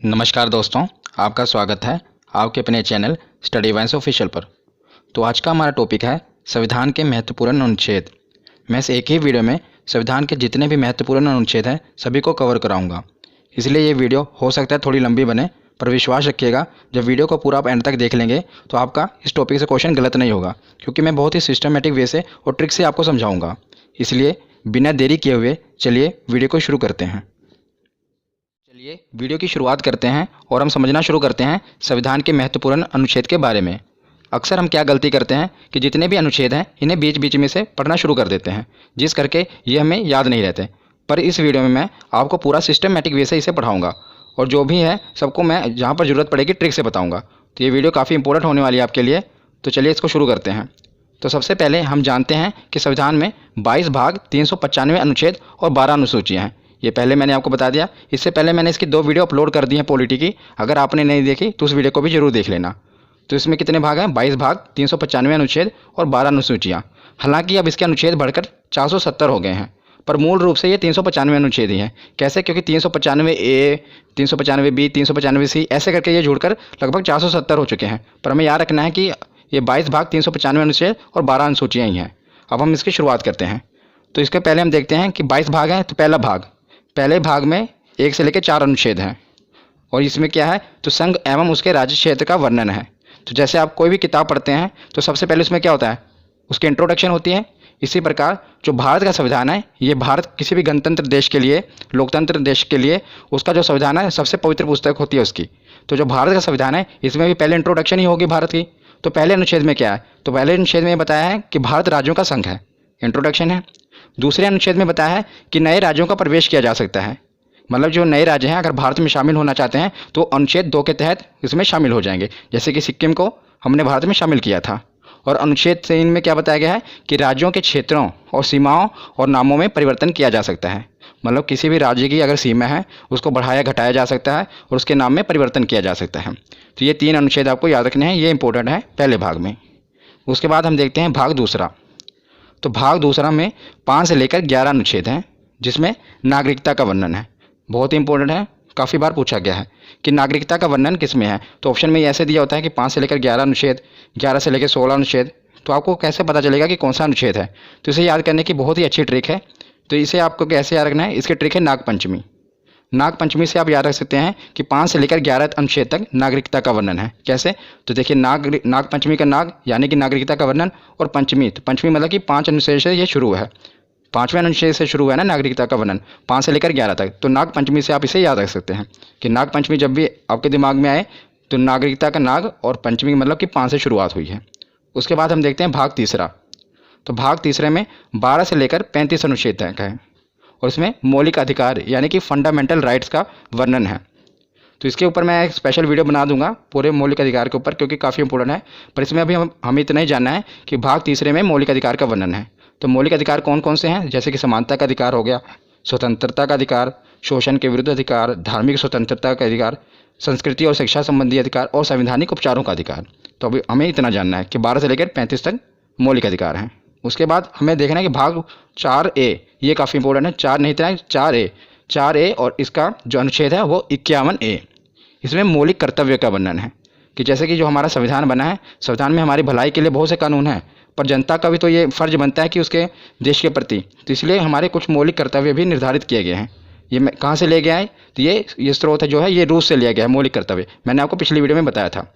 नमस्कार दोस्तों, आपका स्वागत है आपके अपने चैनल स्टडी वाइन्स ऑफिशियल पर। तो आज का हमारा टॉपिक है संविधान के महत्वपूर्ण अनुच्छेद। मैं इस एक ही वीडियो में संविधान के जितने भी महत्वपूर्ण अनुच्छेद हैं सभी को कवर कराऊंगा। इसलिए ये वीडियो हो सकता है थोड़ी लंबी बने, पर विश्वास रखिएगा जब वीडियो को पूरा आप एंड तक देख लेंगे तो आपका इस टॉपिक से क्वेश्चन गलत नहीं होगा, क्योंकि मैं बहुत ही सिस्टमेटिक वे से और ट्रिक से आपको समझाऊँगा। इसलिए बिना देरी किए हुए चलिए वीडियो को शुरू करते हैं। चलिए वीडियो की शुरुआत करते हैं और हम समझना शुरू करते हैं संविधान के महत्वपूर्ण अनुच्छेद के बारे में। अक्सर हम क्या गलती करते हैं कि जितने भी अनुच्छेद हैं इन्हें बीच बीच में से पढ़ना शुरू कर देते हैं, जिस करके ये हमें याद नहीं रहते। पर इस वीडियो में मैं आपको पूरा सिस्टमेटिक वे से इसे पढ़ाऊँगा और जो भी है सबको मैं जहाँ पर ज़रूरत पड़ेगी ट्रिक से बताऊँगा। तो ये वीडियो काफ़ी इंपॉर्टेंट होने वाली है आपके लिए। तो चलिए इसको शुरू करते हैं। तो सबसे पहले हम जानते हैं कि संविधान में 22 भाग 395 अनुच्छेद और 12 अनुसूचियाँ हैं। ये पहले मैंने आपको बता दिया। इससे पहले मैंने इसकी 2 वीडियो अपलोड कर दी हैं पॉलिटी की। अगर आपने नहीं देखी तो उस वीडियो को भी जरूर देख लेना। तो इसमें कितने भाग हैं? 22 भाग 395 अनुच्छेद और 12 अनुसूचियाँ। हालांकि अब इसके अनुच्छेद बढ़कर 470 हो गए हैं, पर मूल रूप से ये 395 अनुच्छेद ही हैं। कैसे? क्योंकि 395A, 395B, 395C ऐसे करके ये जुड़कर लगभग 470 हो चुके हैं। पर हमें याद रखना है कि ये 22 भाग 395 अनुच्छेद और 12 अनुसूचियाँ ही हैं। अब हम इसकी शुरुआत करते हैं। तो इसके पहले हम देखते हैं कि 22 भाग हैं। तो पहले भाग में 1 से लेकर 4 अनुच्छेद हैं और इसमें क्या है? तो संघ एवं उसके राज्य क्षेत्र का वर्णन है। तो जैसे आप कोई भी किताब पढ़ते हैं तो सबसे पहले उसमें क्या होता है? उसकी इंट्रोडक्शन होती है। इसी प्रकार जो भारत का संविधान है, ये भारत किसी भी गणतंत्र देश के लिए, लोकतंत्र देश के लिए उसका जो संविधान है सबसे पवित्र पुस्तक होती है उसकी। तो जो भारत का संविधान है इसमें भी पहले इंट्रोडक्शन ही होगी भारत की। तो पहले अनुच्छेद में क्या है? तो पहले अनुच्छेद में बताया है कि भारत राज्यों का संघ है, इंट्रोडक्शन है। दूसरे अनुच्छेद में बताया है कि नए राज्यों का प्रवेश किया जा सकता है। मतलब जो नए राज्य हैं अगर भारत में शामिल होना चाहते हैं तो अनुच्छेद 2 के तहत इसमें शामिल हो जाएंगे। जैसे कि सिक्किम को हमने भारत में शामिल किया था। और अनुच्छेद 3 में क्या बताया गया है कि राज्यों के क्षेत्रों और सीमाओं और नामों में परिवर्तन किया जा सकता है। मतलब किसी भी राज्य की अगर सीमा है उसको बढ़ाया घटाया जा सकता है और उसके नाम में परिवर्तन किया जा सकता है। तो ये 3 अनुच्छेद आपको याद रखने हैं, ये इंपॉर्टेंट है पहले भाग में। उसके बाद हम देखते हैं भाग दूसरा। तो भाग दूसरा में 5 से लेकर 11 अनुच्छेद हैं, जिसमें नागरिकता का वर्णन है। बहुत ही इंपॉर्टेंट है, काफ़ी बार पूछा गया है कि नागरिकता का वर्णन किस में है। तो ऑप्शन में ऐसे दिया होता है कि 5 से लेकर 11 अनुच्छेद, 11 से लेकर 16 अनुच्छेद। तो आपको कैसे पता चलेगा कि कौन सा अनुच्छेद है? तो इसे याद करने की बहुत ही अच्छी ट्रिक है। तो इसे आपको कैसे याद रखना है? इसकी ट्रिक है नागपंचमी। नागपंचमी से आप याद रख सकते हैं कि 5 से लेकर 11 अनुच्छेद तक नागरिकता का वर्णन है। कैसे? तो देखिए, नागपंचमी का नाग यानी कि नागरिकता का वर्णन, और पंचमी, तो पंचमी मतलब कि 5 अनुच्छेद से ये शुरू है। 5वें अनुच्छेद से शुरू है ना नागरिकता का वर्णन, 5 से लेकर 11 तक। तो नागपंचमी से आप इसे याद रख सकते हैं कि नागपंचमी जब भी आपके दिमाग में आए तो नागरिकता का नाग और पंचमी मतलब कि 5 से शुरुआत हुई है। उसके बाद हम देखते हैं भाग तीसरा। तो भाग तीसरे में 12 से लेकर 35 अनुच्छेद तक है और इसमें मौलिक अधिकार यानी कि फंडामेंटल राइट्स का वर्णन है। तो इसके ऊपर मैं एक स्पेशल वीडियो बना दूंगा पूरे मौलिक अधिकार के ऊपर, क्योंकि काफ़ी इंपॉर्टेंट है। पर इसमें अभी हमें इतना ही जानना है कि भाग तीसरे में मौलिक अधिकार का वर्णन है। तो मौलिक अधिकार कौन कौन से हैं? जैसे कि समानता का अधिकार हो गया, स्वतंत्रता का अधिकार, शोषण के विरुद्ध अधिकार, धार्मिक स्वतंत्रता का अधिकार, संस्कृति और शिक्षा संबंधी अधिकार और संवैधानिक उपचारों का अधिकार। तो अभी हमें इतना जानना है कि 12 से लेकर 35 तक मौलिक अधिकार हैं। उसके बाद हमें देखना है कि भाग 4A, ये काफ़ी इंपॉर्टेंट है। 4 नहीं इतना, 4A और इसका जो अनुच्छेद है वो 51A। इसमें मौलिक कर्तव्य का वर्णन है कि जैसे कि जो हमारा संविधान बना है, संविधान में हमारी भलाई के लिए बहुत से कानून हैं, पर जनता का भी तो ये फ़र्ज बनता है कि उसके देश के प्रति, तो इसलिए हमारे कुछ मौलिक कर्तव्य भी निर्धारित किए गए हैं। ये मैं कहाँ से ले गया है? तो ये स्रोत है जो है ये रूस से लिया गया है मौलिक कर्तव्य। मैंने आपको पिछली वीडियो में बताया था।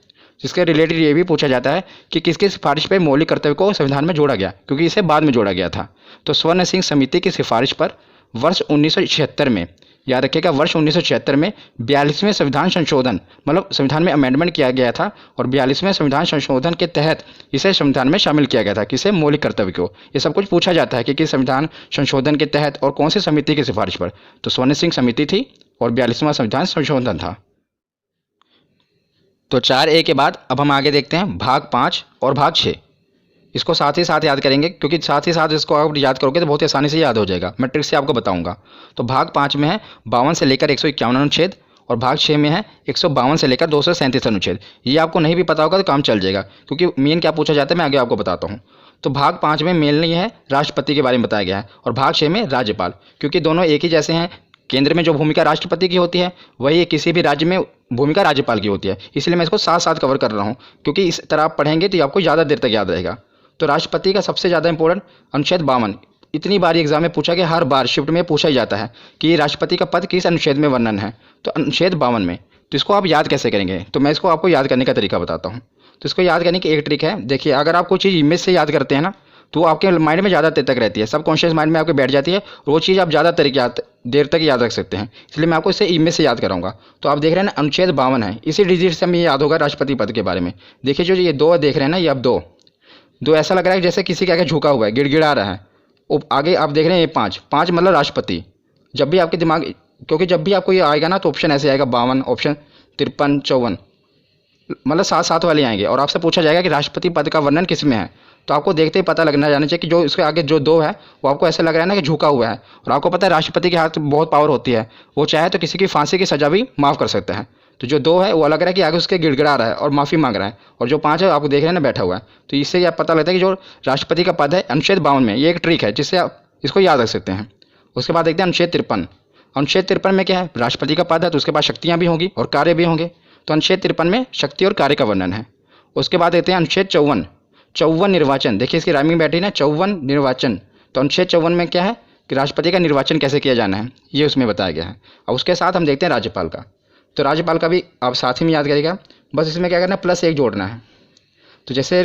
जिसके रिलेटेड ये भी पूछा जाता है कि किसकी सिफारिश पर मौलिक कर्तव्य को संविधान में जोड़ा गया, क्योंकि इसे बाद में जोड़ा गया था। तो स्वर्ण सिंह समिति की सिफारिश पर वर्ष 1976 में, याद रखिएगा, वर्ष 1976 में 42वें संविधान संशोधन, मतलब संविधान में अमेंडमेंट किया गया था और 42वें संविधान संशोधन के तहत इसे संविधान में शामिल किया गया था। किसे? मौलिक कर्तव्य को। ये सब कुछ पूछा जाता है कि किस संविधान संशोधन के तहत और कौन सी समिति की सिफारिश पर। तो स्वर्ण सिंह समिति थी और 42वां संविधान संशोधन था। तो 4A के बाद अब हम आगे देखते हैं भाग 5 और भाग 6। इसको साथ ही साथ याद करेंगे, क्योंकि साथ ही साथ इसको आप याद करोगे तो बहुत ही आसानी से याद हो जाएगा। मैं ट्रिक से आपको बताऊंगा। तो भाग 5 में है 52 से लेकर 151 अनुच्छेद और भाग 6 में है 152 से लेकर 237 अनुच्छेद। ये आपको नहीं भी पता होगा तो काम चल जाएगा, क्योंकि मेन क्या पूछा जाता है मैं आगे आपको बताता हूँ। तो भाग 5 में मेनली है राष्ट्रपति के बारे में बताया गया है और भाग 6 में राज्यपाल, क्योंकि दोनों एक ही जैसे हैं केंद्र में जो भूमिका राष्ट्रपति की होती है वही किसी भी राज्य में भूमिका राज्यपाल की होती है। इसलिए मैं इसको साथ साथ कवर कर रहा हूँ, क्योंकि इस तरह आप पढ़ेंगे तो आपको ज़्यादा देर तक याद रहेगा। तो राष्ट्रपति का सबसे ज़्यादा इंपॉर्टेंट अनुच्छेद 52, इतनी बार एग्जाम में पूछा गया, हर बार शिफ्ट में पूछा ही जाता है कि राष्ट्रपति का पद किस अनुच्छेद में वर्णन है, तो अनुच्छेद 52 में। तो इसको आप याद कैसे करेंगे, तो मैं इसको आपको याद करने का तरीका बताता हूँ। तो इसको याद करने की एक ट्रिक है, देखिए अगर आप कोई चीज़ इमेज से याद करते हैं ना तो वो आपके माइंड में ज़्यादा देर तक रहती है, सब कॉन्शियस माइंड में आपके बैठ जाती है और वो चीज़ आप ज़्यादा देर तक याद रख सकते हैं। इसलिए मैं आपको इसे इमेज से याद कराऊंगा। तो आप देख रहे हैं ना अनुच्छेद 52 है, इसी डिजिट से हमें याद होगा राष्ट्रपति पद के बारे में। देखिए जो ये दो देख रहे हैं ना, ये अब दो ऐसा लग रहा है जैसे किसी के आगे झुका हुआ है, गिड़गिड़ा रहा है। आगे आप देख रहे हैं ये 5 मतलब राष्ट्रपति। जब भी आपके दिमाग, क्योंकि जब भी आपको ये आएगा ना तो ऑप्शन ऐसे आएगा 52, ऑप्शन 53, 54, मतलब 7 वाले आएंगे और आपसे पूछा जाएगा कि राष्ट्रपति पद का वर्णन किस में है। तो आपको देखते ही पता लगना जाना चाहिए कि जो इसके आगे जो 2 है वो आपको ऐसा लग रहा है ना कि झुका हुआ है। और आपको पता है राष्ट्रपति के हाथ में बहुत पावर होती है, वो चाहे तो किसी की फांसी की सजा भी माफ़ कर सकता है। तो जो 2 है वो लग रहा है कि आगे उसके गिड़गिड़ा रहा है और माफ़ी मांग रहा है, और जो 5 है आपको देख रहे हैं ना बैठा हुआ है। तो इससे आप पता लगता है कि जो राष्ट्रपति का पद है अनुच्छेद 52 में, ये एक ट्रिक है जिससे आप इसको याद रख सकते हैं। उसके बाद देखते हैं अनुच्छेद 53। अनुच्छेद 53 में क्या है, राष्ट्रपति का पद है तो उसके पास शक्तियाँ भी होंगी और कार्य भी होंगे। तो अनुच्छेद 53 में शक्ति और कार्य का वर्णन है। उसके बाद देखते हैं अनुच्छेद 54 निर्वाचन। देखिए इसकी राइमिंग बैठी ना, 54 निर्वाचन। तो अनुच्छेद 54 में क्या है कि राष्ट्रपति का निर्वाचन कैसे किया जाना है ये उसमें बताया गया है। और उसके साथ हम देखते हैं राज्यपाल का। तो राज्यपाल का भी आप साथ ही में याद करिएगा, बस इसमें क्या करना है, +1 जोड़ना है। तो जैसे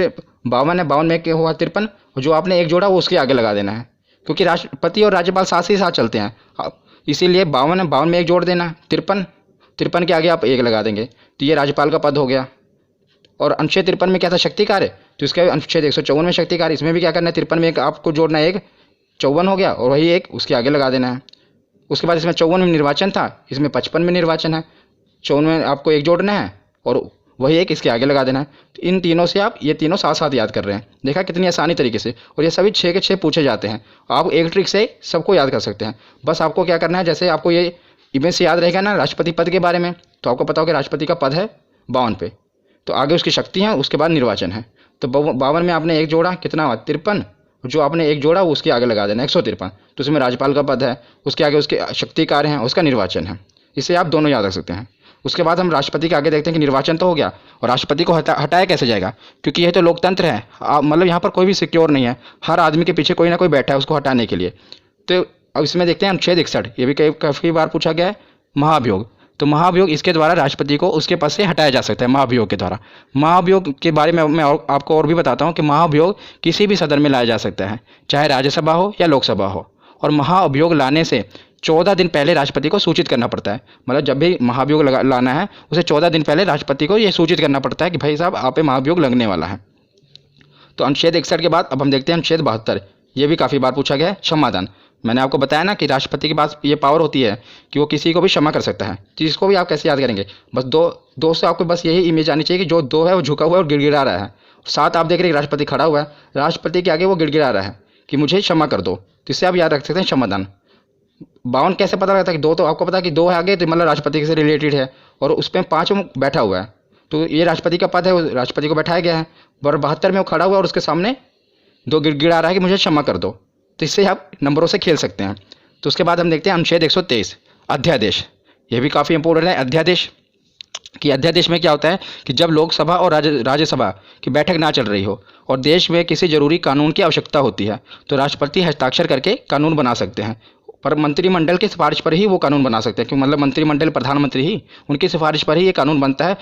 52 है, 52 में क्या हुआ 53, जो आपने 1 जोड़ा वो उसके आगे लगा देना है, क्योंकि राष्ट्रपति और राज्यपाल साथ ही साथ चलते हैं। इसीलिए 52 है, 52 में 1 जोड़ देना, 53 के आगे आप 1 लगा देंगे। तो ये राज्यपाल का पद हो गया। और अनुच्छेद 53 में क्या था, शक्ति कार्य। तो इसका अनुच्छेद 154 में शक्ति कार्य, इसमें भी क्या करना है, 53 में 1 आपको जोड़ना है, 1 54 हो गया और वही 1 उसके आगे लगा देना है। उसके बाद इसमें 54 में निर्वाचन था, इसमें 55 में निर्वाचन है। 54 में आपको 1 जोड़ना है और वही 1 इसके आगे लगा देना है। तो इन तीनों से आप ये तीनों साथ साथ याद कर रहे हैं, देखा कितनी आसानी तरीके से। और ये सभी 6 के 6 पूछे जाते हैं। आप एक ट्रिक से सबको याद कर सकते हैं। बस आपको क्या करना है, जैसे आपको ये इमेज से याद रहेगा ना राष्ट्रपति पद के बारे में, तो आपको पता हो कि राष्ट्रपति का पद है 52 पे, तो आगे उसकी शक्ति है, उसके बाद निर्वाचन है। तो 52 में आपने 1 जोड़ा, कितना हुआ 53, जो आपने 1 जोड़ा वो उसके आगे लगा देना 153। तो उसमें राज्यपाल का पद है, उसके आगे उसके शक्ति कार्य हैं, उसका निर्वाचन है। इसे आप दोनों याद रख सकते हैं। उसके बाद हम राष्ट्रपति के आगे देखते हैं कि निर्वाचन तो हो गया, और राष्ट्रपति को हटाया कैसे जाएगा, क्योंकि यह तो लोकतंत्र है, मतलब यहाँ पर कोई भी सिक्योर नहीं है, हर आदमी के पीछे कोई ना कोई बैठा है उसको हटाने के लिए। तो अब इसमें देखते हैं अनुच्छेद 61, ये भी काफ़ी बार पूछा गया है, महाभियोग। तो महाभियोग, इसके द्वारा राष्ट्रपति को उसके पद से हटाया जा सकता है, महाभियोग के द्वारा। महाभियोग के बारे में मैं आपको और भी बताता हूँ कि महाभियोग किसी भी सदन में लाया जा सकता है, चाहे राज्यसभा हो या लोकसभा हो। और महाभियोग लाने से 14 दिन पहले राष्ट्रपति को सूचित करना पड़ता है। मतलब जब भी महाभियोग लाना है उसे 14 दिन पहले राष्ट्रपति को यह सूचित करना पड़ता है कि भाई साहब आप पे महाभियोग लगने वाला है। तो अनुच्छेद 61 के बाद अब हम देखते हैं अनुच्छेद 72। ये भी काफ़ी बार पूछा गया है, क्षमादान। मैंने आपको बताया ना कि राष्ट्रपति के पास ये पावर होती है कि वो किसी को भी क्षमा कर सकता है। तो इसको भी आप कैसे याद करेंगे, बस दो से आपको बस यही इमेज आनी चाहिए कि जो 2 है वो झुका हुआ है और गिड़गिड़ा रहा है। 7 आप देख रहे हैं राष्ट्रपति खड़ा हुआ है, राष्ट्रपति के आगे वो गिड़गिड़ा रहा है कि मुझे क्षमा कर दो। तो इससे आप याद रख सकते हैं क्षमादान। 52 कैसे पता लगता है कि 2, तो आपको पता है कि 2 है आगे, तो मतलब राष्ट्रपति से रिलेटेड है, और उस पर 5 बैठा हुआ है, तो ये राष्ट्रपति का पद है, वो राष्ट्रपति को बैठाया गया है। और 72 में वो खड़ा हुआ है और उसके सामने 2 गिड़गिड़ा रहा है कि मुझे क्षमा कर दो। तो इससे आप नंबरों से खेल सकते हैं। तो उसके बाद हम देखते हैं अनुच्छेद 123, अध्यादेश। ये भी काफ़ी इंपॉर्टेंट है, अध्यादेश। कि अध्यादेश में क्या होता है कि जब लोकसभा और राज्यसभा की बैठक ना चल रही हो और देश में किसी जरूरी कानून की आवश्यकता होती है, तो राष्ट्रपति हस्ताक्षर करके कानून बना सकते हैं। पर मंत्रिमंडल की सिफारिश पर ही वो कानून बना सकते हैं, क्योंकि मतलब मंत्रिमंडल प्रधानमंत्री ही, उनकी सिफारिश पर ही ये कानून बनता है।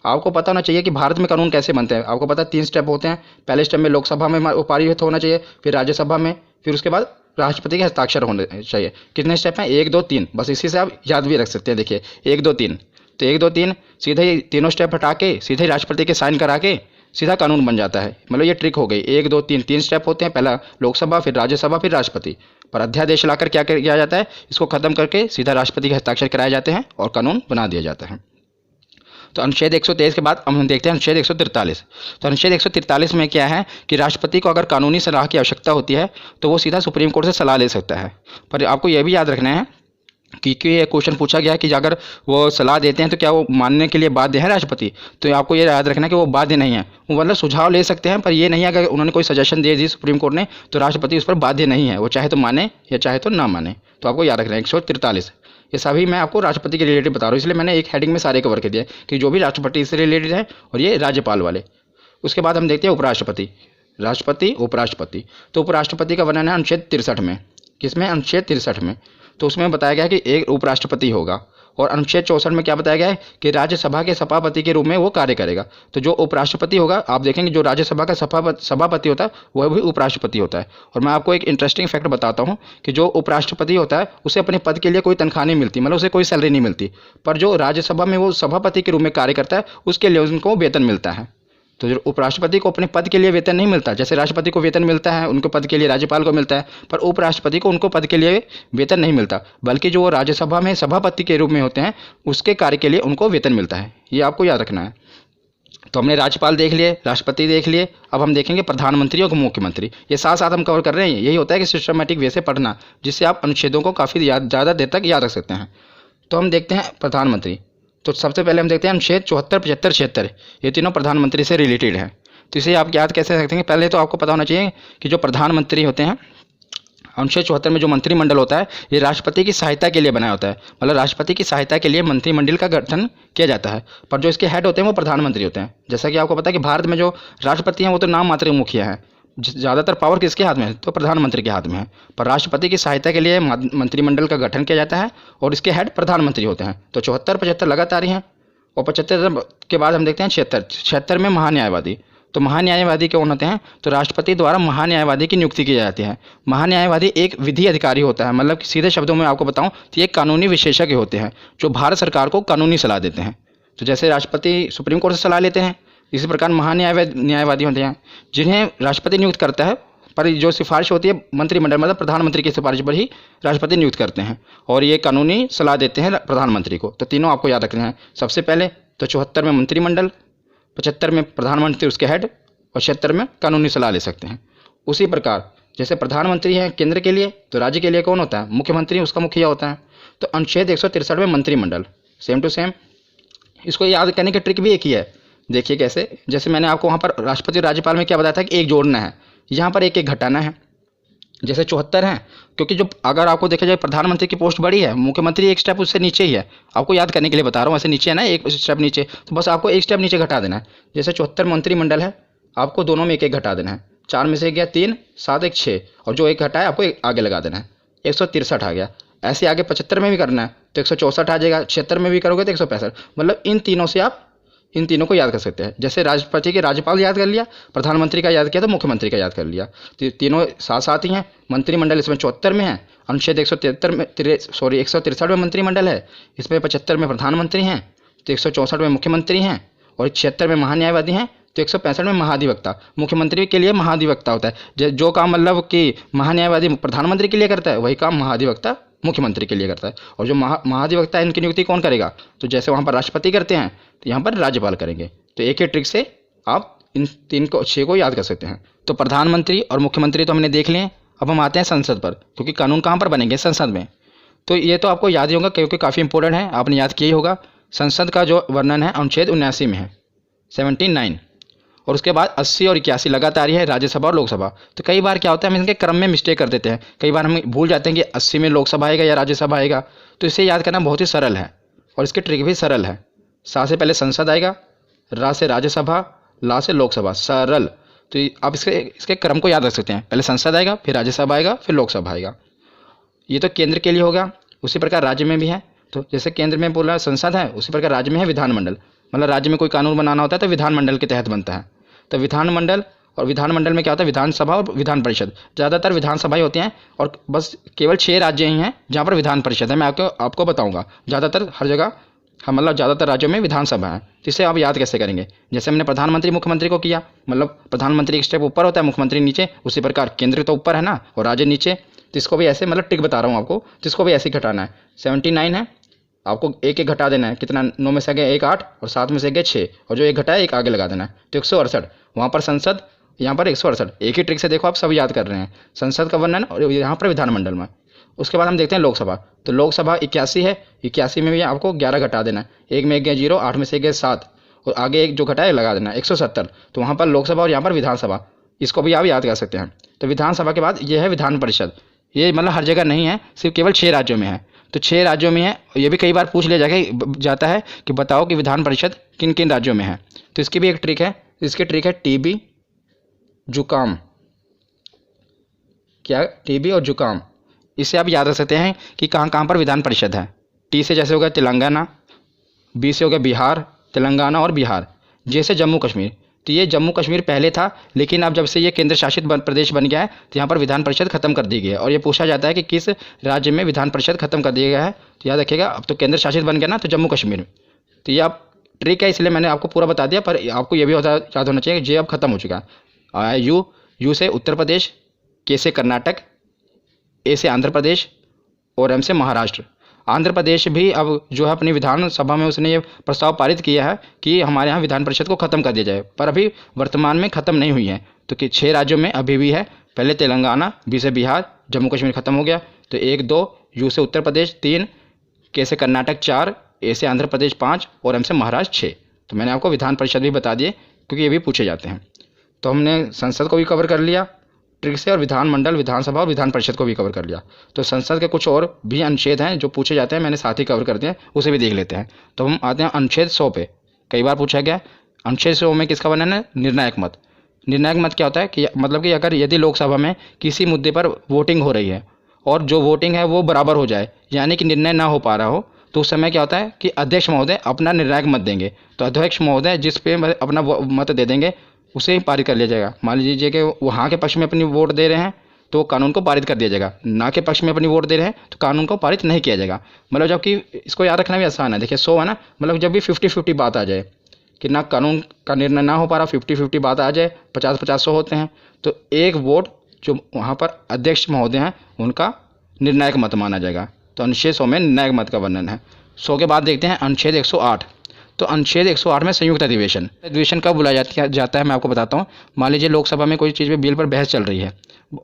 आपको पता होना चाहिए कि भारत में कानून कैसे बनते हैं। आपको पता है 3 स्टेप होते हैं। पहले स्टेप में लोकसभा में वो पारित होना चाहिए, फिर राज्यसभा में, फिर उसके बाद राष्ट्रपति के हस्ताक्षर होने चाहिए। कितने स्टेप हैं, 1 2 3, बस इसी से आप याद भी रख सकते हैं। देखिए 1 2 3, तो 1 2 3 सीधे ही तीनों स्टेप हटा के सीधे राष्ट्रपति के साइन करा के सीधा कानून बन जाता है। मतलब ये ट्रिक हो गई। 1 2 3 3 स्टेप होते हैं, पहला लोकसभा, फिर राज्यसभा, फिर राष्ट्रपति। पर अध्यादेश लाकर क्या किया जाता है, इसको खत्म करके सीधा राष्ट्रपति के हस्ताक्षर कराए जाते हैं और कानून बना दिया जाता है। तो अनुच्छेद 123 के बाद हम देखते हैं अनुच्छेद 143। तो अनुच्छेद 143 में क्या है कि राष्ट्रपति को अगर कानूनी सलाह की आवश्यकता होती है तो वो सीधा सुप्रीम कोर्ट से सलाह ले सकता है। पर आपको यह भी याद रखना है कि ये क्वेश्चन पूछा गया है कि अगर वो सलाह देते हैं तो क्या वो मानने के लिए बाध्य है राष्ट्रपति। तो आपको ये याद रखना है कि वो बाध्य नहीं है, वो मतलब सुझाव ले सकते हैं, पर ये नहीं है अगर उन्होंने कोई सजेशन दे दी सुप्रीम कोर्ट ने तो राष्ट्रपति उस पर बाध्य नहीं है, वो चाहे तो माने या चाहे तो ना माने। तो आपको याद रखना है 143। ये सभी मैं आपको राष्ट्रपति के रिलेटेड बता रहा हूँ, इसलिए मैंने एक हेडिंग में सारे कवर कर दिए कि जो भी राष्ट्रपति से रिलेटेड है और ये राज्यपाल वाले। उसके बाद हम देखते हैं उपराष्ट्रपति, राष्ट्रपति, उपराष्ट्रपति। तो उपराष्ट्रपति का वर्णन है अनुच्छेद 63 में। किसमें? अनुच्छेद 63 में। तो उसमें बताया गया है कि एक उपराष्ट्रपति होगा, और अनुच्छेद 64 में क्या बताया गया है कि राज्यसभा के सभापति के रूप में वो कार्य करेगा। तो जो उपराष्ट्रपति होगा, आप देखेंगे जो राज्यसभा का सभापति होता है वह भी उपराष्ट्रपति होता है। और मैं आपको एक इंटरेस्टिंग फैक्ट बताता हूँ कि जो उपराष्ट्रपति होता है उसे अपने पद के लिए कोई तनख्वाह नहीं मिलती, मतलब उसे कोई सैलरी नहीं मिलती, पर जो राज्यसभा में वो सभापति के रूप में कार्य करता है उसके लिए उनको वेतन मिलता है। तो जो उपराष्ट्रपति को अपने पद के लिए वेतन नहीं मिलता, जैसे राष्ट्रपति को वेतन मिलता है उनके पद के लिए, राज्यपाल को मिलता है, पर उपराष्ट्रपति को उनको पद के लिए वेतन नहीं मिलता, बल्कि जो वो राज्यसभा में सभापति के रूप में होते हैं उसके कार्य के लिए उनको वेतन मिलता है। ये आपको याद रखना है। तो हमने राज्यपाल देख लिए, राष्ट्रपति देख लिए, अब हम देखेंगे प्रधानमंत्री और मुख्यमंत्री। ये साथ साथ हम कवर कर रहे हैं। यही होता है कि सिस्टमेटिक वे से पढ़ना, जिससे आप अनुच्छेदों को काफ़ी ज़्यादा देर तक याद रख सकते हैं। तो हम देखते हैं प्रधानमंत्री। तो सबसे पहले हम देखते हैं अनुच्छेद 74, 75, 76, ये तीनों प्रधानमंत्री से रिलेटेड हैं। तो इसे आप याद कैसे रखते हैं? पहले तो आपको पता होना चाहिए कि जो प्रधानमंत्री होते हैं, अनुच्छेद 74 में जो मंत्रिमंडल होता है ये राष्ट्रपति की सहायता के लिए बनाया होता है, मतलब राष्ट्रपति की सहायता के लिए मंत्रिमंडल का गठन किया जाता है, पर जो इसके हेड होते हैं वो प्रधानमंत्री होते हैं। जैसा कि आपको पता है कि भारत में जो राष्ट्रपति हैं वो तो नाम मात्र मुखिया हैं, ज़्यादातर पावर किसके हाथ में है? तो प्रधानमंत्री के हाथ में है, पर राष्ट्रपति की सहायता के लिए मंत्रिमंडल का गठन किया जाता है और इसके हेड प्रधानमंत्री होते हैं। तो 74, 75 लगातार ही हैं। और 75 के बाद हम देखते हैं 76। 76 में महान्यायवादी। तो महान्यायवादी कौन होते हैं? तो राष्ट्रपति द्वारा महान्यायवादी की नियुक्ति की जाती है। महान्यायवादी एक विधि अधिकारी होता है, मतलब सीधे शब्दों में आपको बताऊं तो ये कानूनी विशेषज्ञ होते हैं जो भारत सरकार को कानूनी सलाह देते हैं। तो जैसे राष्ट्रपति सुप्रीम कोर्ट से सलाह लेते हैं, इसी प्रकार महान्यायवादी होते हैं जिन्हें राष्ट्रपति नियुक्त करता है, पर जो सिफारिश होती है मंत्रिमंडल, मतलब प्रधानमंत्री की सिफारिश पर ही राष्ट्रपति नियुक्त करते हैं और ये कानूनी सलाह देते हैं प्रधानमंत्री को। तो तीनों आपको याद रखने हैं। सबसे पहले तो 74 में मंत्रिमंडल, 75 में प्रधानमंत्री उसके हेड, और 76 में कानूनी सलाह ले सकते हैं। उसी प्रकार जैसे प्रधानमंत्री है केंद्र के लिए, तो राज्य के लिए कौन होता है? मुख्यमंत्री, उसका मुखिया होता है। तो अनुच्छेद 163 में मंत्रिमंडल, सेम टू सेम। इसको याद करने की ट्रिक भी एक ही है। देखिए कैसे, जैसे मैंने आपको वहाँ पर राष्ट्रपति और राज्यपाल में क्या बताया था कि एक जोड़ना है, यहाँ पर एक एक घटाना है। जैसे 74 है, क्योंकि जो अगर आपको देखा जाए प्रधानमंत्री की पोस्ट बड़ी है, मुख्यमंत्री एक स्टेप उससे नीचे ही है। आपको याद करने के लिए बता रहा हूँ, ऐसे नीचे है ना, एक स्टेप नीचे, तो बस आपको एक स्टेप नीचे घटा देना है। जैसे 74 मंत्रिमंडल है, आपको दोनों में एक एक घटा देना है। 4 में से गया 3, 7, 1, 6, और जो एक घटा है आपको एक आगे लगा देना है, 163 आ गया। ऐसे आगे 75 में भी करना है तो 164 आ जाएगा, 76 में भी करोगे तो 165। मतलब इन तीनों से आप इन तीनों को याद कर सकते हैं। जैसे राष्ट्रपति के राज्यपाल याद कर लिया, प्रधानमंत्री का याद किया तो मुख्यमंत्री का याद कर लिया। तो तीनों साथ साथ ही हैं। मंत्रिमंडल इसमें 74 में है, अनुच्छेद 163 में मंत्रिमंडल है, इसमें 75 में प्रधानमंत्री हैं, तो 164 में मुख्यमंत्री हैं, और 76 में महान्यायवादी हैं, तो 165 में महाधिवक्ता। मुख्यमंत्री के लिए महाधिवक्ता होता है, जो काम मतलब कि महान्यायवादी प्रधानमंत्री के लिए करता है वही काम महाधिवक्ता मुख्यमंत्री के लिए करता है। और जो महाधिवक्ता है इनकी नियुक्ति कौन करेगा? तो जैसे वहाँ पर राष्ट्रपति करते हैं तो यहाँ पर राज्यपाल करेंगे। तो एक ही ट्रिक से आप इन 6 को याद कर सकते हैं। तो प्रधानमंत्री और मुख्यमंत्री तो हमने देख लिए। अब हम आते हैं संसद पर, क्योंकि कानून कहाँ पर बनेंगे? संसद में। तो ये तो आपको याद ही होगा क्योंकि काफ़ी इंपॉर्टेंट है, आपने याद किया ही होगा। संसद का जो वर्णन है अनुच्छेद 79 में है, 79, और उसके बाद 80 और 81 लगातार ही है, राज्यसभा और लोकसभा। तो कई बार क्या होता है हम इनके क्रम में मिस्टेक कर देते हैं, कई बार हम भूल जाते हैं कि 80 में लोकसभा आएगा या राज्यसभा आएगा। तो इसे याद करना बहुत ही सरल है और इसकी ट्रिक भी सरल है। सा से पहले संसद आएगा, रा से राज्यसभा, ला से लोकसभा, सरल। तो आप इसके क्रम को याद रख सकते हैं, पहले संसद आएगा, फिर राज्यसभा आएगा, फिर लोकसभा आएगा। ये तो केंद्र के लिए होगा। उसी प्रकार राज्य में भी है। तो जैसे केंद्र में बोला संसद है, उसी प्रकार राज्य में है विधानमंडल। मतलब राज्य में कोई कानून बनाना होता है तो विधानमंडल के तहत बनता है। तो विधानमंडल, और विधानमंडल में क्या होता है? विधानसभा और विधान परिषद। ज़्यादातर विधानसभाएं होती हैं और बस केवल 6 राज्य ही हैं जहाँ पर विधान परिषद है। मैं आपको बताऊँगा, ज़्यादातर हर जगह मतलब ज़्यादातर राज्यों में विधानसभा है। तो इसे आप याद कैसे करेंगे? जैसे हमने प्रधानमंत्री मुख्यमंत्री को किया, मतलब प्रधानमंत्री एक स्टेप ऊपर होता है, मुख्यमंत्री नीचे। उसी प्रकार केंद्र तो ऊपर है ना और राज्य नीचे। तो इसको भी ऐसे, मतलब टिक बता रहा हूँ आपको, तो इसको भी ऐसे ही घटाना है। 79 है, आपको एक एक घटा देना है। कितना? 9 में से गए 1, 8, और 7 में से गए 6, और जो एक घटा है एक आगे लगा देना है। तो 168, वहाँ पर संसद, यहाँ पर 168। एक ही ट्रिक से देखो आप सब याद कर रहे हैं, संसद का वर्णन और यहाँ पर विधानमंडल में। उसके बाद हम देखते हैं लोकसभा। तो लोकसभा 81 है, 81 में भी आपको 11 घटा देना है। 1 में गए 0, 8 में से गए 7, और आगे एक जो घटा है लगा देना है 170। तो वहाँ पर लोकसभा और यहाँ पर विधानसभा, इसको भी आप याद कर सकते हैं। तो विधानसभा के बाद ये है विधान परिषद। ये मतलब हर जगह नहीं है, सिर्फ केवल 6 राज्यों में है। तो 6 राज्यों में है। ये भी कई बार पूछ लिया जाता है कि बताओ कि विधान परिषद किन किन राज्यों में है। तो इसकी भी एक ट्रिक है, इसकी ट्रिक है टीबी, जुकाम। क्या? टीबी और जुकाम। इससे आप याद रख सकते हैं कि कहाँ कहाँ पर विधान परिषद है। टी से जैसे हो गया तेलंगाना, बी से हो गया बिहार, तेलंगाना और बिहार। जैसे जम्मू कश्मीर, तो ये जम्मू कश्मीर पहले था, लेकिन अब जब से ये केंद्र शासित प्रदेश बन गया है तो यहाँ पर विधान परिषद खत्म कर दी गई है। और ये पूछा जाता है कि किस राज्य में विधान परिषद खत्म कर दिया गया है, तो याद रखिएगा अब तो केंद्र शासित बन गया ना, तो जम्मू कश्मीर में। तो ये आप ट्रिक है, इसलिए मैंने आपको पूरा बता दिया, पर आपको ये भी याद होना चाहिए कि जे अब खत्म हो चुका है। यू से उत्तर प्रदेश, के से कर्नाटक, ए से आंध्र प्रदेश और एम से महाराष्ट्र। आंध्र प्रदेश भी अब जो है अपनी विधानसभा में उसने ये प्रस्ताव पारित किया है कि हमारे यहाँ विधान परिषद को खत्म कर दिया जाए, पर अभी वर्तमान में खत्म नहीं हुई है। तो कि 6 राज्यों में अभी भी है, पहले तेलंगाना, बी से बिहार, जम्मू कश्मीर खत्म हो गया, तो 1 2, यू से उत्तर प्रदेश 3, के से कर्नाटक 4, ए से आंध्र प्रदेश 5 और एम से महाराष्ट्र 6। तो मैंने आपको विधान परिषद भी बता दिए क्योंकि ये भी पूछे जाते हैं। तो हमने संसद को भी कवर कर लिया ट्रिक से, और विधानमंडल, विधानसभा और विधान परिषद को भी कवर कर लिया। तो संसद के कुछ और भी अनुच्छेद हैं जो पूछे जाते हैं, मैंने साथ ही कवर कर दिए, उसे भी देख लेते हैं। तो हम आते हैं अनुच्छेद 100 पे। कई बार पूछा गया अनुच्छेद 100 में किसका वर्णन है? निर्णायक मत। निर्णायक मत क्या होता है कि मतलब कि अगर यदि लोकसभा में किसी मुद्दे पर वोटिंग हो रही है और जो वोटिंग है वो बराबर हो जाए, यानी कि निर्णय ना हो पा रहा हो, तो उस समय क्या होता है कि अध्यक्ष महोदय अपना निर्णायक मत देंगे। तो अध्यक्ष महोदय जिस पे अपना मत दे देंगे उसे ही पारित कर लिया जाएगा। मान लीजिए कि वो हाँ के पक्ष में अपनी वोट दे रहे हैं तो कानून को पारित कर दिया जाएगा, ना के पक्ष में अपनी वोट दे रहे हैं तो कानून को पारित नहीं किया जाएगा। मतलब जबकि इसको याद रखना भी आसान है। देखिए 100 है ना, मतलब जब भी 50-50 बात आ जाए कि ना कानून का निर्णय ना हो पा रहा, 50-50 बात आ जाए, 50-50 होते हैं, तो एक वोट जो वहाँ पर अध्यक्ष महोदय हैं उनका निर्णायक मत माना जाएगा। तो अनुच्छेद 100 में निर्णायक मत का वर्णन है। 100 के बाद देखते हैं अनुच्छेद 108। तो अनुच्छेद 108 में संयुक्त अधिवेशन कब बुलाया जाता है मैं आपको बताता हूँ। मान लीजिए लोकसभा में कोई चीज़ पे बिल पर बहस चल रही है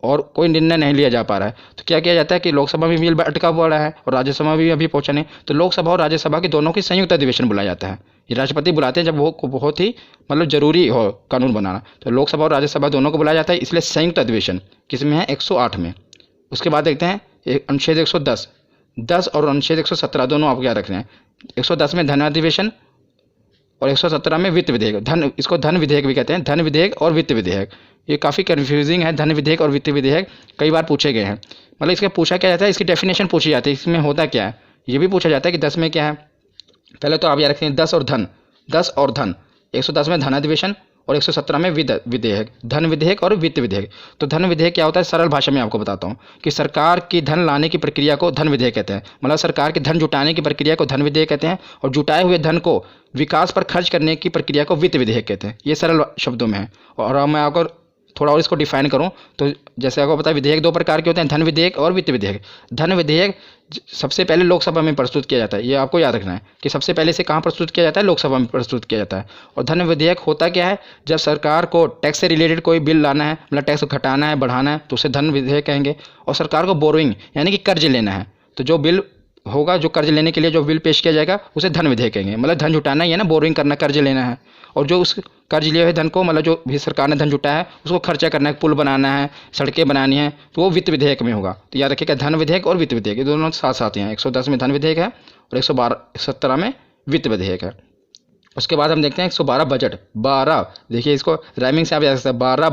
और कोई निर्णय नहीं लिया जा पा रहा है, तो क्या किया जाता है कि लोकसभा में बिल अटका पड़ा है और राज्यसभा में भी अभी पहुंचा नहीं, तो लोकसभा और राज्यसभा के दोनों की संयुक्त अधिवेशन बुलाया जाता है। ये राष्ट्रपति बुलाते हैं जब वो बहुत ही मतलब जरूरी हो कानून बनाना, तो लोकसभा और राज्यसभा दोनों को बुलाया जाता है, इसलिए संयुक्त अधिवेशन किसमें है? 108 में। उसके बाद देखते हैं अनुच्छेद 110 और अनुच्छेद 117 दोनों आपको याद रखने हैं। 110 में धन अधिवेशन और 117 में वित्त विधेयक। इसको धन विधेयक भी कहते हैं, धन विधेयक और वित्त विधेयक। ये काफ़ी कन्फ्यूजिंग है, धन विधेयक और वित्त विधेयक कई बार पूछे गए हैं। मतलब इसका पूछा क्या जाता है, इसकी डेफिनेशन पूछी जाती है, इसमें होता क्या है ये भी पूछा जाता है कि 10 में क्या है। पहले तो आप याद रखें 10 और धन। 110 में धन अधिवेशन और 117 में विधेयक, धन विधेयक और वित्त विधेयक। तो धन विधेयक क्या होता है, सरल भाषा में आपको बताता हूँ कि सरकार की धन लाने की प्रक्रिया को धन विधेयक कहते हैं। मतलब सरकार की धन जुटाने की प्रक्रिया को धन विधेयक कहते हैं और जुटाए हुए धन को विकास पर खर्च करने की प्रक्रिया को वित्त विधेयक कहते हैं। ये सरल शब्दों में है। और अब मैं आपको थोड़ा और इसको डिफाइन करूं तो जैसे आपको पता है विधेयक 2 प्रकार के होते हैं, धन विधेयक और वित्त विधेयक। धन विधेयक सबसे पहले लोकसभा में प्रस्तुत किया जाता है, ये आपको याद रखना है कि सबसे पहले से कहाँ प्रस्तुत किया जाता है, लोकसभा में प्रस्तुत किया जाता है। और धन विधेयक होता क्या है, जब सरकार को टैक्स से रिलेटेड कोई बिल लाना है, मतलब टैक्स घटाना है बढ़ाना है, तो उसे धन विधेयक कहेंगे। और सरकार को बोरोइंग यानी कि कर्ज लेना है, तो जो बिल होगा, जो कर्ज लेने के लिए जो बिल पेश किया जाएगा उसे धन विधेयक कहेंगे। मतलब धन जुटाना ही है ना, बोरोइंग करना, कर्ज लेना है। और जो उस कर्ज लिए हुए धन को, मतलब जो भी सरकार ने धन जुटाया है उसको खर्चा करना है, पुल बनाना है, सड़कें बनानी है, तो वो वित्त विधेयक में होगा। तो याद रखिएगा धन विधेयक और वित्त विधेयक ये दोनों साथ साथ हैं। 110 में धन विधेयक है और 117 में वित्त विधेयक है। उसके बाद हम देखते हैं 112 बजट। 12 देखिए, इसको राइमिंग से आप याद सकते हैं, 12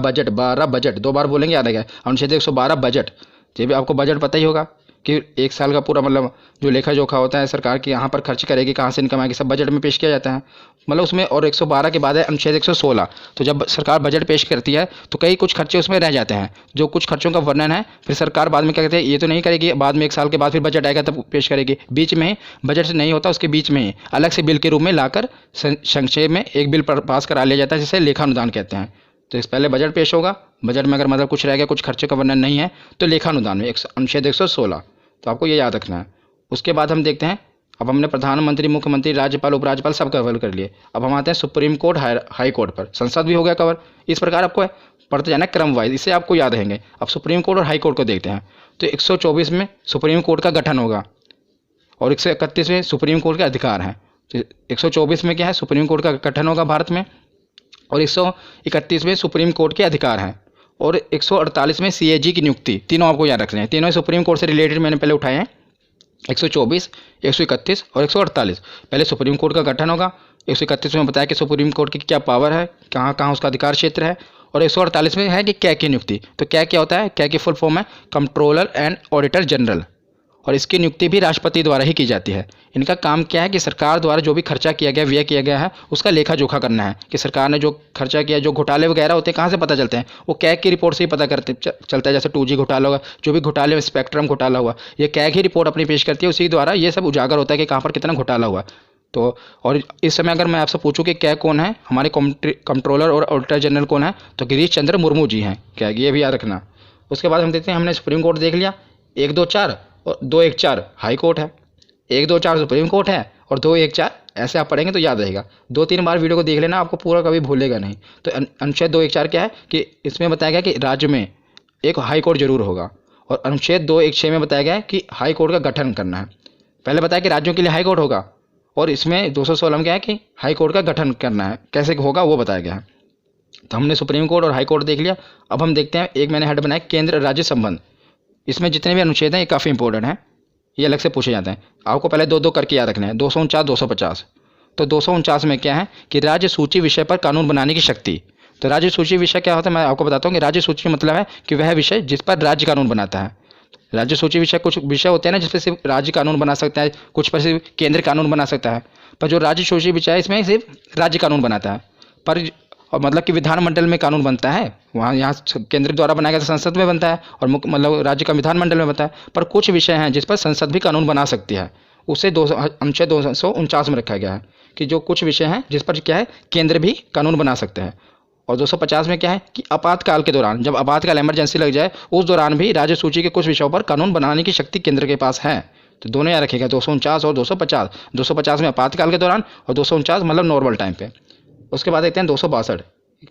बजट 2 बार बोलेंगे, याद रखेगा। अनुच्छेद 112 बजट। ये भी आपको बजट पता ही होगा कि एक साल का पूरा मतलब जो लेखा जोखा होता है सरकार की, यहाँ पर खर्च करेगी, कहाँ से इनकम आएगी, सब बजट में पेश किया जाता है। मतलब उसमें और 112 के बाद है अनुच्छेद 116। तो जब सरकार बजट पेश करती है तो कई कुछ खर्चे उसमें रह जाते हैं, जो कुछ खर्चों का वर्णन है फिर सरकार बाद में क्या कहते हैं, ये तो नहीं करेगी, बाद में 1 साल के बाद फिर बजट आएगा तब पेश करेगी। बीच में बजट से नहीं होता, उसके बीच में ही अलग से बिल के रूप में लाकर संक्षेप में एक बिल पास करा लिया जाता है, जिसे लेखानुदान कहते हैं। तो इस पहले बजट पेश होगा, बजट में अगर मतलब कुछ रह गया, कुछ खर्चे का वर्णन नहीं है, तो लेखानुदान में अनुच्छेद 116। तो आपको ये याद रखना है। उसके बाद हम देखते हैं, अब हमने प्रधानमंत्री, मुख्यमंत्री, राज्यपाल, उपराज्यपाल सब कवर कर लिए। अब हम आते हैं सुप्रीम कोर्ट, हाई कोर्ट पर। संसद भी हो गया कवर। इस प्रकार आपको पढ़ते जाना क्रम वाइज, इससे आपको याद रहेंगे। अब सुप्रीम कोर्ट और हाई कोर्ट को देखते हैं। तो 124 में सुप्रीम कोर्ट का गठन होगा और 131 में सुप्रीम कोर्ट के अधिकार हैं। तो 124 में क्या है, सुप्रीम कोर्ट का गठन होगा भारत में, और 131 में सुप्रीम कोर्ट के अधिकार हैं, और 148 में CAG की नियुक्ति। तीनों आपको याद रखने हैं, तीनों सुप्रीम कोर्ट से रिलेटेड मैंने पहले उठाए हैं। 124, 131 और 148। पहले सुप्रीम कोर्ट का गठन होगा। 131 में बताया कि सुप्रीम कोर्ट की क्या पावर है, कहाँ कहाँ उसका अधिकार क्षेत्र है। और 148 में है कि क्या की नियुक्ति। तो क्या क्या होता है, क्या की फुल फॉर्म है कंट्रोलर एंड ऑडिटर जनरल, और इसकी नियुक्ति भी राष्ट्रपति द्वारा ही की जाती है। इनका काम क्या है कि सरकार द्वारा जो भी खर्चा किया गया, व्यय किया गया है, उसका लेखा जोखा करना है कि सरकार ने जो खर्चा किया, जो घोटाले वगैरह होते हैं कहाँ से पता चलते हैं, वो कैग की रिपोर्ट से ही पता चलता है। जैसे 2G घोटाला होगा, जो भी घोटाले, स्पेक्ट्रम घोटाला हुआ, ये कैग ही रिपोर्ट अपनी पेश करती है, उसी द्वारा ये सब उजागर होता है कि कहाँ पर कितना घोटाला हुआ। तो और इस समय अगर मैं आपसे पूछूं कि क्या कौन है, हमारे कंट्रोलर और ऑडिटर जनरल कौन है, तो गिरीश चंद्र मुर्मू जी हैं क्या, ये भी याद रखना। उसके बाद हम देखते हैं, हमने सुप्रीम कोर्ट देख लिया, 1, 2, 4 और 2, 1, 4 हाई कोर्ट है, 1, 2, 4 सुप्रीम कोर्ट है और 2, 1, 4 ऐसे आप पढ़ेंगे तो याद रहेगा। 2-3 बार वीडियो को देख लेना, आपको पूरा कभी भूलेगा नहीं। तो अनुच्छेद 2, 1, 4 क्या है कि इसमें बताया गया कि राज्य में एक हाई कोर्ट जरूर होगा। और अनुच्छेद 2, 1, 6 में बताया गया है कि हाई कोर्ट का गठन करना है। पहले बताया कि राज्यों के लिए हाई कोर्ट होगा, और इसमें 216 में क्या है कि हाई कोर्ट का गठन करना है, कैसे होगा वो बताया गया है। तो हमने सुप्रीम कोर्ट और हाई कोर्ट देख लिया। अब हम देखते हैं, एक मैंने हेड बनाया केंद्र राज्य संबंध। इसमें जितने भी अनुच्छेद हैं ये काफ़ी इंपॉर्टेंट हैं, ये अलग से पूछे जाते हैं। आपको पहले 2-2 करके याद रखना है। 249, 250। तो 249 में क्या है कि राज्य सूची विषय पर कानून बनाने की शक्ति। तो राज्य सूची विषय क्या होता है, मैं आपको बताता हूँ कि राज्य सूची मतलब है कि वह विषय जिस पर राज्य कानून बनाता है। राज्य सूची विषय, कुछ विषय होते हैं ना जिस पर सिर्फ राज्य कानून बना सकता है, कुछ पर सिर्फ केंद्र कानून बना सकता है। पर जो राज्य सूची विषय है इसमें सिर्फ राज्य कानून बनाता है, पर और मतलब कि विधानमंडल में कानून बनता है, वहाँ यहाँ केंद्र द्वारा बनाया गया संसद में बनता है, और मतलब राज्य का विधानमंडल में बनता है। पर कुछ विषय हैं जिस पर संसद भी कानून बना सकती है, उसे अनुच्छेद 249 में रखा गया है कि जो कुछ विषय हैं जिस पर क्या है केंद्र भी कानून बना सकते हैं। और 250 में क्या है कि आपातकाल के दौरान, जब आपातकाल इमरजेंसी लग जाए, उस दौरान भी राज्य सूची के कुछ विषयों पर कानून बनाने की शक्ति केंद्र के पास है। तो दोनों याद रखिएगा, 249 और 250। 250 में आपातकाल के दौरान और 249 मतलब नॉर्मल टाइम पे। उसके बाद देखते हैं 262।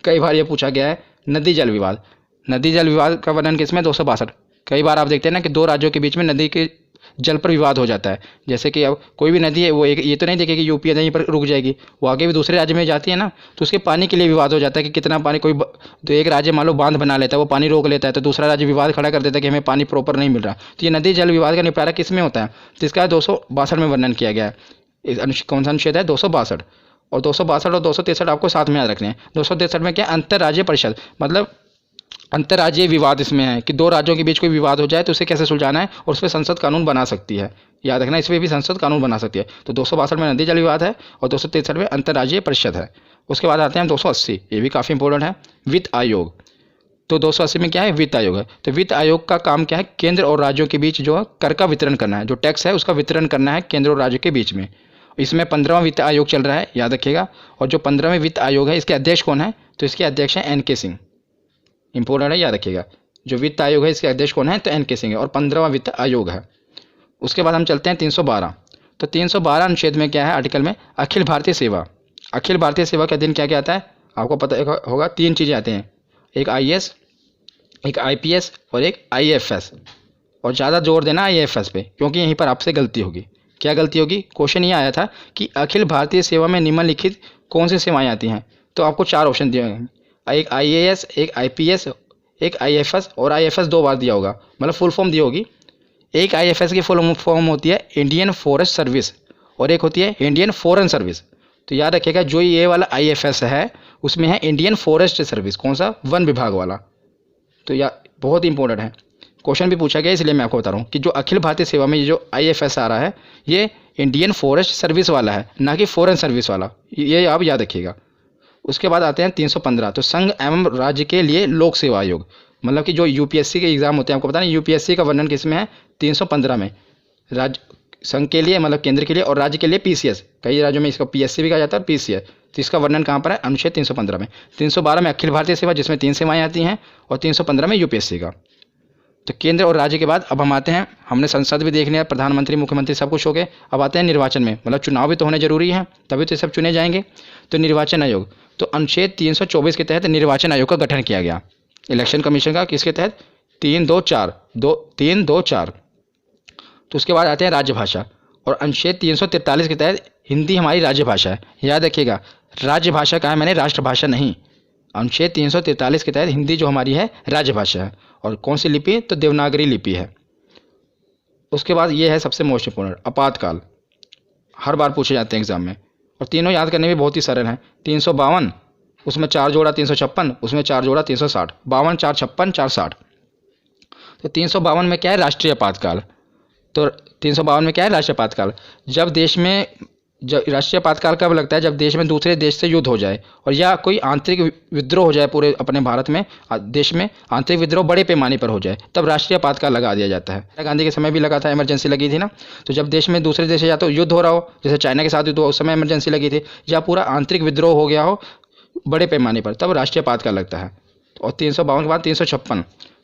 कई बार ये पूछा गया है, नदी जल विवाद। नदी जल विवाद का वर्णन किसमें, 262। कई बार आप देखते हैं ना कि दो राज्यों के बीच में नदी के जल पर विवाद हो जाता है। जैसे कि अब कोई भी नदी है, वो एक ये तो नहीं देखेगी कि यूपी यहीं पर रुक जाएगी, वो आगे भी दूसरे राज्य में जाती है ना, तो उसके पानी के लिए विवाद हो जाता है कि कितना पानी। तो एक राज्य मान लो बांध बना लेता है, वो पानी रोक लेता है, तो दूसरा राज्य विवाद खड़ा कर देता है कि हमें पानी प्रॉपर नहीं मिल रहा। तो ये नदी जल विवाद का निपटारा किस में होता है, तो इसका 262 में वर्णन किया गया है। कौन सा अनुच्छेद है, 262। और 262 और 263 आपको साथ में याद रखने हैं। 263 में क्या, अंतर्राज्यीय परिषद, मतलब अंतर्राज्यीय विवाद इसमें है कि दो राज्यों के बीच कोई विवाद हो जाए तो उसे कैसे सुलझाना है, और उस पर संसद कानून बना सकती है। याद रखना, इसमें भी संसद कानून बना सकती है। तो 262 में नदी जल विवाद है और 263 में अंतर्राज्यीय परिषद है। उसके बाद आते हैं 280, ये भी काफ़ी इंपॉर्टेंट है, वित्त आयोग। तो 280 में क्या है, वित्त आयोग है। तो वित्त आयोग का काम क्या है, केंद्र और राज्यों के बीच जो कर का वितरण करना है, जो टैक्स है उसका वितरण करना है केंद्र और राज्य के बीच में। इसमें 15वां वित्त आयोग चल रहा है, याद रखिएगा। और जो 15वें वित्त आयोग है, इसके अध्यक्ष कौन है, तो इसके अध्यक्ष हैं NK सिंह। इंपॉर्टेंट है, याद रखिएगा। जो वित्त आयोग है इसके अध्यक्ष कौन है, तो NK सिंह है, और 15वां वित्त आयोग है। उसके बाद हम चलते हैं 312। तो 312 अनुच्छेद में क्या है, आर्टिकल में अखिल भारतीय सेवा। अखिल भारतीय सेवा का दिन क्या क्या आता है, आपको पता होगा, 3 चीज़ें आते हैं, एक IAS, एक IPS और एक IAFS। और ज़्यादा जोर देना IAFS पे, क्योंकि यहीं पर आपसे गलती होगी। क्या गलती होगी, क्वेश्चन ये आया था कि अखिल भारतीय सेवा में निम्नलिखित कौन सी सेवाएं आती हैं। तो आपको 4 ऑप्शन दिए हैं, एक IAS, एक IPS, एक IAFS, और IAFS 2 बार दिया होगा, मतलब फुल फॉर्म दी होगी। एक IAFS की फुल फॉर्म होती है इंडियन फॉरेस्ट सर्विस, और एक होती है इंडियन फॉरेन सर्विस। तो याद रखिएगा, जो ये वाला IAFS है उसमें है इंडियन फॉरेस्ट सर्विस, कौन सा, वन विभाग वाला। तो यह बहुत इंपॉर्टेंट है, क्वेश्चन भी पूछा गया, इसलिए मैं आपको बता रहा हूँ कि जो अखिल भारतीय सेवा में ये जो IAFS आ रहा है, ये इंडियन फॉरेस्ट सर्विस वाला है, ना कि फॉरेन सर्विस वाला, ये आप याद रखिएगा। उसके बाद आते हैं 315। तो संघ एवं राज्य के लिए लोक सेवा आयोग, मतलब कि जो UPSC के एग्जाम होते हैं, आपको पता नहीं UPSC का वर्णन किस में है, 315 में। राज्य संघ के लिए मतलब केंद्र के लिए, और राज्य के लिए PCS, कई राज्यों में इसका PSC भी कहा जाता है और PCS। तो इसका वर्णन कहाँ पर है, अनुच्छेद 315 में। 312 में अखिल भारतीय सेवा, जिसमें 3 सेवाएं आती हैं, और 315 में UPSC का। तो केंद्र और राज्य के बाद अब हम आते हैं, हमने संसद भी देख लिया, प्रधानमंत्री, मुख्यमंत्री सब कुछ हो गए। अब आते हैं निर्वाचन में, मतलब चुनाव भी तो होने जरूरी है, तभी तो सब चुने जाएंगे। तो निर्वाचन आयोग, तो अनुच्छेद 324 के तहत निर्वाचन आयोग का गठन किया गया, इलेक्शन कमीशन का, किसके तहत, 324। तो उसके बाद आते हैं राजभाषा, और अनुच्छेद 343 के तहत हिंदी हमारी राज्य भाषा है। याद रखिएगा, राज्य भाषा कहा है मैंने, राष्ट्रभाषा नहीं। अनुच्छेद 343 के तहत हिंदी जो हमारी है राजभाषा है। और कौन सी लिपि, तो देवनागरी लिपि है। उसके बाद ये है सबसे मोस्ट इंपॉर्टेंट, आपातकाल। हर बार पूछे जाते हैं एग्जाम में, और तीनों याद करने भी बहुत ही सरल हैं। 352, उसमें 4 जोड़ा 356, उसमें 4 जोड़ा 360, 52 4 56 4 60। तो 352 में क्या है, राष्ट्रीय आपातकाल। तो 352 में क्या है, राष्ट्रीय आपातकाल। जब देश में राष्ट्रीय आपातकाल कब लगता है, जब देश में दूसरे देश से युद्ध हो जाए और या कोई आंतरिक विद्रोह हो जाए, पूरे अपने भारत में देश में आंतरिक विद्रोह बड़े पैमाने पर हो जाए, तब राष्ट्रीय आपातकाल लगा दिया जाता है। इंदिरा गांधी के समय भी लगा था, इमरजेंसी लगी थी ना। तो जब देश में दूसरे देश से या तो युद्ध हो रहा हो, जैसे चाइना के साथ युद्ध हो, उस समय इमरजेंसी लगी थी, या पूरा आंतरिक विद्रोह हो गया हो बड़े पैमाने पर, तब राष्ट्रीय आपातकाल लगता है। और 352 के बाद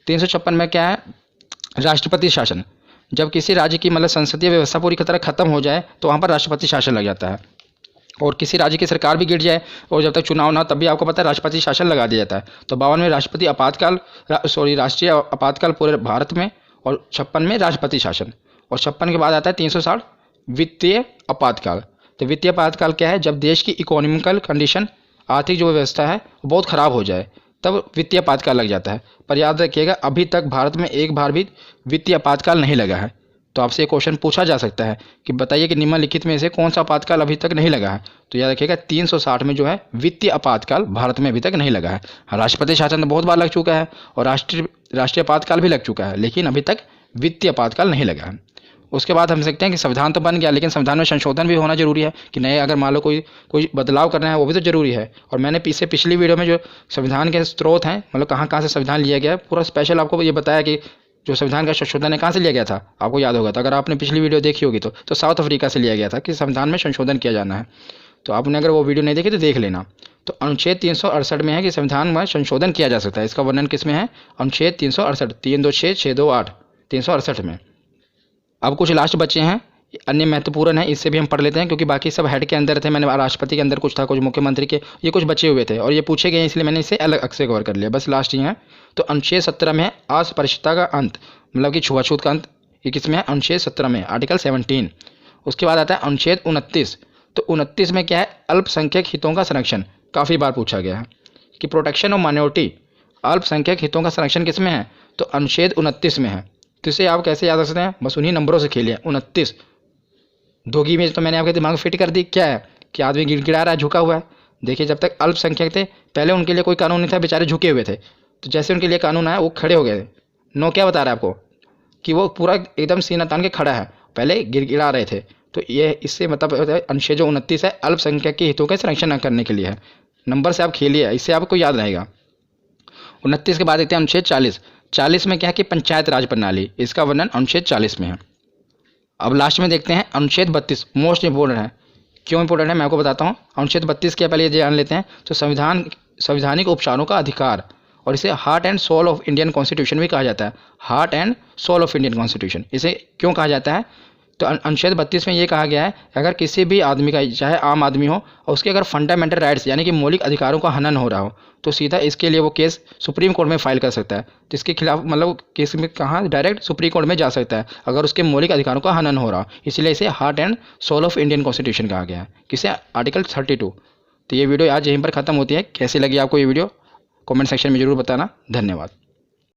356 में क्या है, राष्ट्रपति शासन। जब किसी राज्य की मतलब संसदीय व्यवस्था पूरी तरह खत्म हो जाए तो वहाँ पर राष्ट्रपति शासन लग जाता है। और किसी राज्य की सरकार भी गिर जाए और जब तक चुनाव ना, तब भी आपको पता है राष्ट्रपति शासन लगा दिया जाता है। तो 52 में राष्ट्रीय आपातकाल पूरे भारत में, और 56 में राष्ट्रपति शासन। और 56 के बाद आता है 360, वित्तीय आपातकाल। तो वित्तीय आपातकाल क्या है, जब देश की इकोनॉमिकल कंडीशन, आर्थिक जो व्यवस्था है बहुत ख़राब हो जाए, तब वित्तीय आपातकाल लग जाता है। पर याद रखिएगा, अभी तक भारत में एक बार भी वित्तीय आपातकाल नहीं लगा है। तो आपसे एक क्वेश्चन पूछा जा सकता है कि बताइए कि निम्नलिखित में से कौन सा आपातकाल अभी तक नहीं लगा है। तो याद रखिएगा 360 में जो है वित्तीय आपातकाल भारत में अभी तक नहीं लगा है। राष्ट्रपति शासन तो बहुत बार लग चुका है और राष्ट्रीय आपातकाल भी लग चुका है, लेकिन अभी तक वित्तीय आपातकाल नहीं लगा है। उसके बाद हम सकते हैं कि संविधान तो बन गया, लेकिन संविधान में संशोधन भी होना जरूरी है कि नए, अगर मान लो कोई बदलाव करना है, वो भी तो जरूरी है। और मैंने पिछली वीडियो में जो संविधान के स्रोत हैं, मतलब कहाँ कहाँ से संविधान लिया गया है, पूरा स्पेशल आपको ये बताया कि जो संविधान का संशोधन है कहाँ से लिया गया था, आपको याद होगा। तो अगर आपने पिछली वीडियो देखी होगी तो साउथ अफ्रीका से लिया गया था कि संविधान में संशोधन किया जाना है। तो आपने अगर वो वीडियो नहीं देखी तो देख लेना। तो अनुच्छेद 368 में है कि संविधान में संशोधन किया जा सकता है। इसका वर्णन किस में है, अनुच्छेद 368, 326 628 368 में। अब कुछ लास्ट बच्चे हैं, अन्य महत्वपूर्ण है, इससे भी हम पढ़ लेते हैं क्योंकि बाकी सब हेड के अंदर थे। मैंने राष्ट्रपति के अंदर कुछ था, कुछ मुख्यमंत्री के, ये कुछ बचे हुए थे और ये पूछे गए, इसलिए मैंने इसे अलग से कवर कर लिया। बस लास्ट ही है। तो अनुच्छेद 17 में है अस्पृश्यता का अंत, मतलब कि छुआछूत का अंत। ये किसमें है, अनुच्छेद 17 में, आर्टिकल 17। उसके बाद आता है अनुच्छेद 29। तो 29 में क्या है, अल्पसंख्यक हितों का संरक्षण। काफ़ी बार पूछा गया है कि प्रोटेक्शन ऑफ माइनॉरिटी, अल्पसंख्यक हितों का संरक्षण किसमें है, तो अनुच्छेद 29 में है। तो इसे आप कैसे याद रख सकते हैं, बस उन्हीं नंबरों से खेलिए। 29 धोगी में तो मैंने आपके दिमाग में फिट कर दी, क्या है कि आदमी गिड़गिड़ा रहा है, झुका हुआ है। देखिए, जब तक अल्पसंख्यक थे पहले उनके लिए कोई कानून नहीं था, बेचारे झुके हुए थे। तो जैसे उनके लिए कानून आया वो खड़े हो गए थे। नो क्या बता रहा है आपको कि वो पूरा एकदम सीना तान के खड़ा है, पहले गिड़गिड़ा रहे थे। तो ये इससे मतलब अनुच्छेद जो 29 है अल्पसंख्यक के हितों का संरक्षण करने के लिए है। नंबर से आप खेलिए, इससे आपको याद रहेगा। 29 के बाद देखते हैं अनुच्छेद 40। 40 में क्या है कि पंचायत राज प्रणाली, इसका वर्णन अनुच्छेद 40 में है। अब लास्ट में देखते हैं अनुच्छेद 32, मोस्ट इंपॉर्टेंट है। क्यों इंपॉर्टेंट है मैं आपको बताता हूँ। अनुच्छेद 32 के पहले ये जान लेते हैं। तो संवैधानिक उपचारों का अधिकार, और इसे heart and soul of Indian constitution भी कहा जाता है। Heart and soul of Indian constitution इसे क्यों कहा जाता है, तो अनुच्छेद 32 में ये कहा गया है अगर किसी भी आदमी का, चाहे आम आदमी हो, और उसके अगर फंडामेंटल राइट्स यानी कि मौलिक अधिकारों का हनन हो रहा हो, तो सीधा इसके लिए वो केस सुप्रीम कोर्ट में फाइल कर सकता है। तो इसके खिलाफ मतलब केस में कहाँ, डायरेक्ट सुप्रीम कोर्ट में जा सकता है अगर उसके मौलिक अधिकारों का हनन हो रहा हो। इसलिए इसे heart and soul of Indian constitution कहा गया है। किसे, आर्टिकल 32। तो ये वीडियो आज यहीं पर ख़त्म होती है। कैसी लगी आपको ये वीडियो, कमेंट सेक्शन में ज़रूर बताना। धन्यवाद।